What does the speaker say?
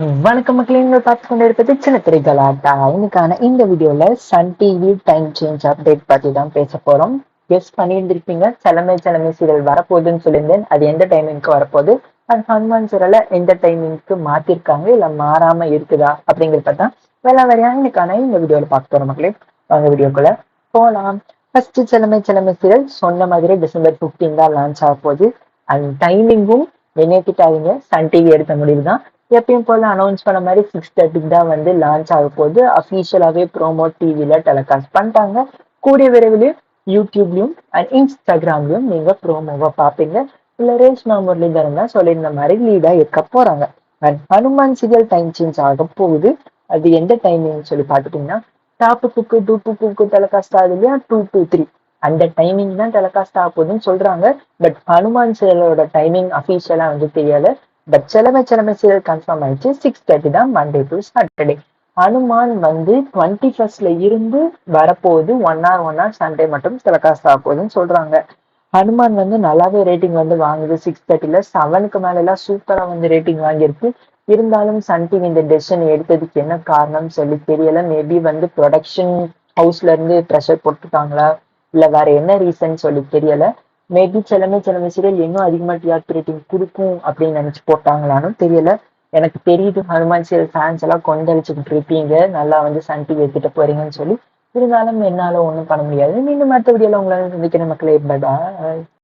வணக்கம் மக்களே, நீங்கள் பார்த்து கொண்டு இருப்பது சின்ன திரைகளாட்டா. இன்னைக்கான இந்த வீடியோல Sun TV time change update பத்தி தான் பேச போறோம். கெஸ் பண்ணியிருந்திருப்பீங்க, செலமே செலமே சீரியல் வரப்போகுதுன்னு சொல்லியிருந்தேன். அது எந்த டைமிங்க்கு வரப்போகுது, அது ஹனுமான் சீரியலை எந்த டைமிங்க்கு மாத்திருக்காங்க இல்ல மாறாம இருக்குதா அப்படிங்கிறத தான் வேளாவரியா இன்னைக்கான இந்த வீடியோல பார்க்க போறோம் மக்களே. வாங்க வீடியோக்குள்ள போலாம். ஃபர்ஸ்ட் செலமே செலமே சீரியல் சொன்ன மாதிரி டிசம்பர் 15 தான் லான்ச் ஆக போகுது. அண்ட் டைமிங்கும் என்னைக்கிட்டாங்க சன் டிவி எடுத்த முடிவு தான். எப்பயும் போல அனௌன்ஸ் பண்ண மாதிரி 6:30 தான் வந்து லான்ச் ஆக போகுது. அஃபீஷியலாவே ப்ரோமோ டிவில டெலிகாஸ்ட் பண்ணிட்டாங்க. கூடிய விரைவிலையும் யூடியூப்லயும் அண்ட் இன்ஸ்டாகிராம்லயும் நீங்க ப்ரோமோவை பார்ப்பீங்க. இல்ல ரேஷ்மா முரளிதரன் தான் சொல்லியிருந்த மாதிரி லீடா இருக்க போறாங்க. And Hanuman serial time change ஆக போகுது. அது எந்த டைமிங் சொல்லி பார்த்துட்டீங்கன்னா, டாப்பு குக்கு டூப்பு குக்கு டெலிகாஸ்ட் ஆகுது இல்லையா, 2 to 3 அந்த டைமிங் தான் டெலிகாஸ்ட் ஆக போகுதுன்னு சொல்றாங்க. பட் ஹனுமான் சீரியலோட டைமிங் அஃபீஷியலா வந்து தெரியல. பட் செலமே செலமே சீரியல் கன்ஃபார்ம் ஆயிடுச்சு. 6:30 தான் மண்டே டு சாட்டர்டே. ஹனுமான் வந்து 21st இருந்து வரப்போகுது. 1 hour சண்டே மட்டும் டெலிகாஸ்ட் ஆக போகுதுன்னு சொல்றாங்க. ஹனுமான் வந்து நல்லாவே ரேட்டிங் வந்து வாங்குது. 6:30ல 7க்கு மேல எல்லாம் சூப்பரா வந்து ரேட்டிங் வாங்கியிருக்கு. இருந்தாலும் சன் டிவி இந்த டெசிஷன் எடுத்ததுக்கு என்ன காரணம் சொல்லி தெரியல. மேபி வந்து ப்ரொடக்ஷன் ஹவுஸ்ல இருந்து ப்ரெஷர் போட்டுருக்காங்களா, இல்ல வேற என்ன ரீசன் சொல்லி தெரியல. மேபி செலமே செலமே சீரியல் இன்னும் அதிகமா டிஆர்பி ரேட்டிங் கொடுக்கும் அப்படின்னு நினைச்சு போட்டாங்களான்னு தெரியல. எனக்கு தெரியுது ஹனுமான் சீரியல் ஃபேன்ஸ் எல்லாம் கொந்தளிச்சுக்கிட்டு இருப்பீங்க, நல்லா வந்து சன் டிவி எடுத்துட்டு போறீங்கன்னு சொல்லி. இருந்தாலும் என்னால ஒண்ணும் பண்ண முடியாது. மீண்டும் அடுத்த வீடியோல உங்களால சந்திக்கிற மக்களே, பை பாய்.